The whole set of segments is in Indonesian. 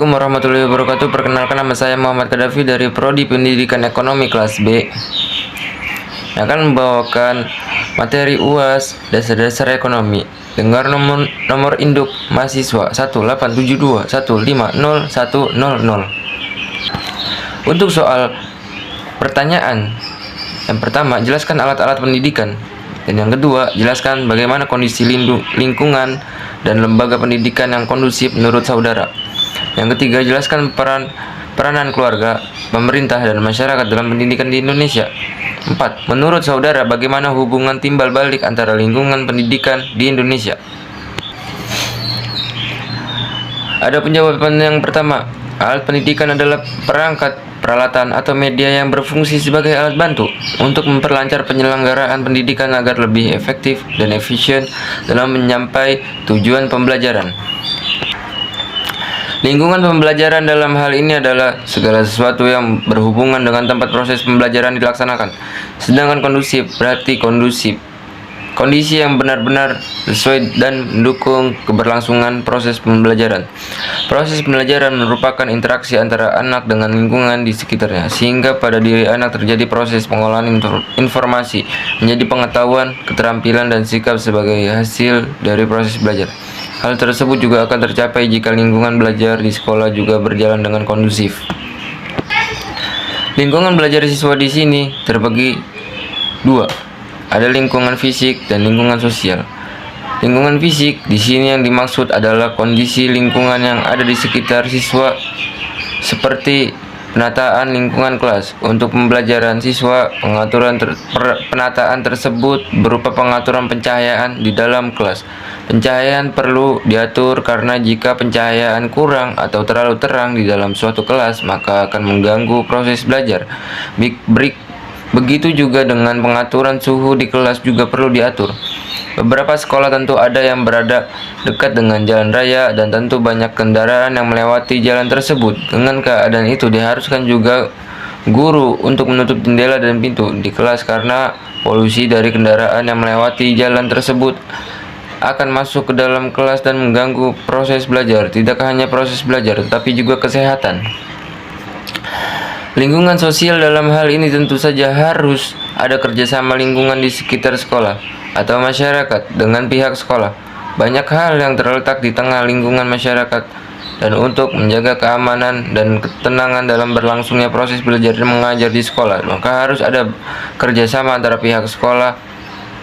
Assalamualaikum warahmatullahi wabarakatuh. Perkenalkan, nama saya Muhammad Kadafi dari Prodi Pendidikan Ekonomi kelas B, yang akan membawakan materi UAS dasar-dasar ekonomi. Dengar nomor induk mahasiswa 18721500100. Untuk soal pertanyaan, yang pertama, jelaskan alat-alat pendidikan. Dan yang kedua, jelaskan bagaimana kondisi lingkungan dan lembaga pendidikan yang kondusif menurut saudara. Yang ketiga, jelaskan peranan keluarga, pemerintah, dan masyarakat dalam pendidikan di Indonesia. 4. Menurut saudara, bagaimana hubungan timbal balik antara lingkungan pendidikan di Indonesia? Ada penjawaban yang pertama. Alat pendidikan adalah perangkat, peralatan, atau media yang berfungsi sebagai alat bantu untuk memperlancar penyelenggaraan pendidikan agar lebih efektif dan efisien dalam menyampai tujuan pembelajaran. Lingkungan pembelajaran dalam hal ini adalah segala sesuatu yang berhubungan dengan tempat proses pembelajaran dilaksanakan. Sedangkan kondusif berarti kondisi yang benar-benar sesuai dan mendukung keberlangsungan proses pembelajaran. Proses pembelajaran merupakan interaksi antara anak dengan lingkungan di sekitarnya, sehingga pada diri anak terjadi proses pengolahan informasi menjadi pengetahuan, keterampilan, dan sikap sebagai hasil dari proses belajar. Hal tersebut juga akan tercapai jika lingkungan belajar di sekolah juga berjalan dengan kondusif. Lingkungan belajar siswa di sini terbagi dua. Ada lingkungan fisik dan lingkungan sosial. Lingkungan fisik di sini yang dimaksud adalah kondisi lingkungan yang ada di sekitar siswa, seperti penataan lingkungan kelas untuk pembelajaran siswa. Penataan tersebut berupa pengaturan pencahayaan di dalam kelas. Pencahayaan perlu diatur karena jika pencahayaan kurang atau terlalu terang di dalam suatu kelas, maka akan mengganggu proses belajar. Begitu juga dengan pengaturan suhu di kelas juga perlu diatur. Beberapa sekolah tentu ada yang berada dekat dengan jalan raya dan tentu banyak kendaraan yang melewati jalan tersebut. Dengan keadaan itu diharuskan juga guru untuk menutup jendela dan pintu di kelas karena polusi dari kendaraan yang melewati jalan tersebut akan masuk ke dalam kelas dan mengganggu proses belajar. Tidak hanya proses belajar tetapi juga kesehatan. Lingkungan sosial dalam hal ini tentu saja harus ada kerjasama lingkungan di sekitar sekolah atau masyarakat dengan pihak sekolah. Banyak hal yang terletak di tengah lingkungan masyarakat, dan untuk menjaga keamanan dan ketenangan dalam berlangsungnya proses belajar dan mengajar di sekolah, maka harus ada kerjasama antara pihak sekolah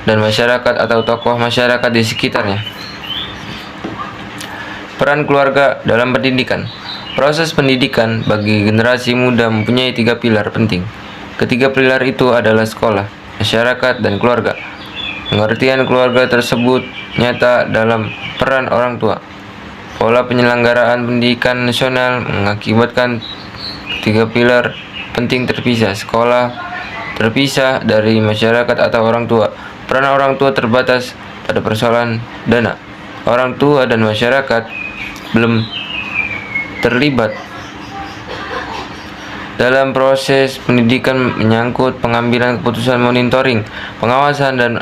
dan masyarakat atau tokoh masyarakat di sekitarnya. Peran keluarga dalam pendidikan. Proses pendidikan bagi generasi muda mempunyai 3 pilar penting. Ketiga pilar itu adalah sekolah, masyarakat, dan keluarga. Pengertian keluarga tersebut nyata dalam peran orang tua. Pola penyelenggaraan pendidikan nasional mengakibatkan 3 pilar penting terpisah. Sekolah terpisah dari masyarakat atau orang tua. Peran orang tua terbatas pada persoalan dana. Orang tua dan masyarakat belum terlibat dalam proses pendidikan menyangkut pengambilan keputusan, monitoring, pengawasan, dan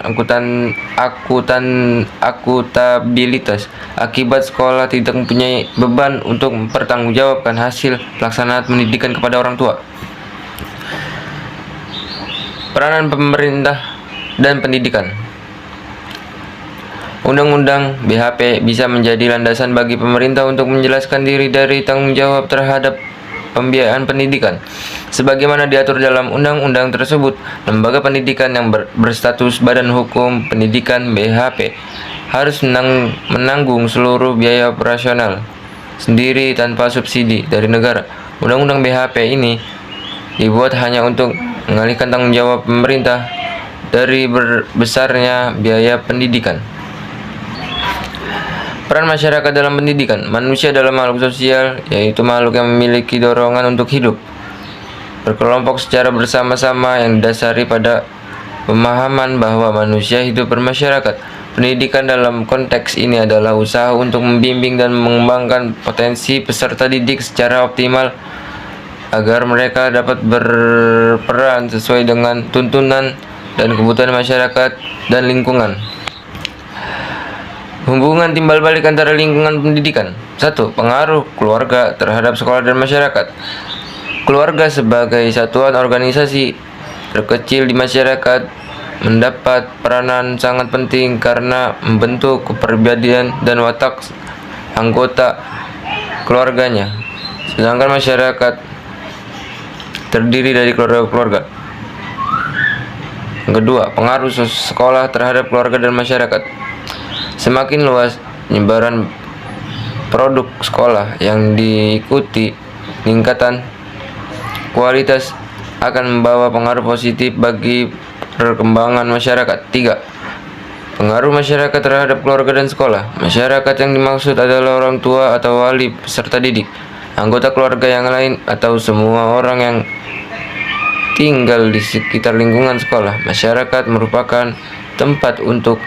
akutabilitas. Akibat sekolah tidak mempunyai beban untuk mempertanggungjawabkan hasil pelaksanaan pendidikan kepada orang tua. Peranan pemerintah dan pendidikan. Undang-Undang BHP bisa menjadi landasan bagi pemerintah untuk menjelaskan diri dari tanggung jawab terhadap pembiayaan pendidikan. Sebagaimana diatur dalam undang-undang tersebut, lembaga pendidikan yang berstatus Badan Hukum Pendidikan BHP harus menanggung seluruh biaya operasional sendiri tanpa subsidi dari negara. Undang-undang BHP ini dibuat hanya untuk mengalihkan tanggung jawab pemerintah dari besarnya biaya pendidikan. Peran masyarakat dalam pendidikan. Manusia adalah makhluk sosial, yaitu makhluk yang memiliki dorongan untuk hidup berkelompok secara bersama-sama yang didasari pada pemahaman bahwa manusia hidup bermasyarakat. Pendidikan dalam konteks ini adalah usaha untuk membimbing dan mengembangkan potensi peserta didik secara optimal agar mereka dapat berperan sesuai dengan tuntunan dan kebutuhan masyarakat dan lingkungan. Hubungan timbal balik antara lingkungan pendidikan. 1. Pengaruh keluarga terhadap sekolah dan masyarakat. Keluarga sebagai satuan organisasi terkecil di masyarakat mendapat peranan sangat penting karena membentuk kepribadian dan watak anggota keluarganya. Sedangkan masyarakat terdiri dari keluarga-keluarga. Yang kedua, pengaruh sekolah terhadap keluarga dan masyarakat. Semakin luas penyebaran produk sekolah yang diikuti, peningkatan kualitas akan membawa pengaruh positif bagi perkembangan masyarakat. 3. Pengaruh masyarakat terhadap keluarga dan sekolah. Masyarakat yang dimaksud adalah orang tua atau wali peserta didik, anggota keluarga yang lain, atau semua orang yang tinggal di sekitar lingkungan sekolah. Masyarakat merupakan tempat untuk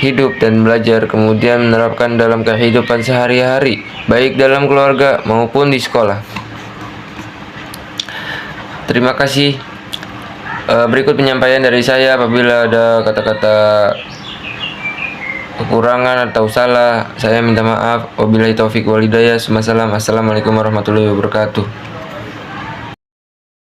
hidup dan belajar, kemudian menerapkan dalam kehidupan sehari-hari, baik dalam keluarga maupun di sekolah. Terima kasih. Berikut penyampaian dari saya. Apabila ada kata-kata kekurangan atau salah, saya minta maaf. Wabillahi taufik wal hidayah. Assalamualaikum warahmatullahi wabarakatuh.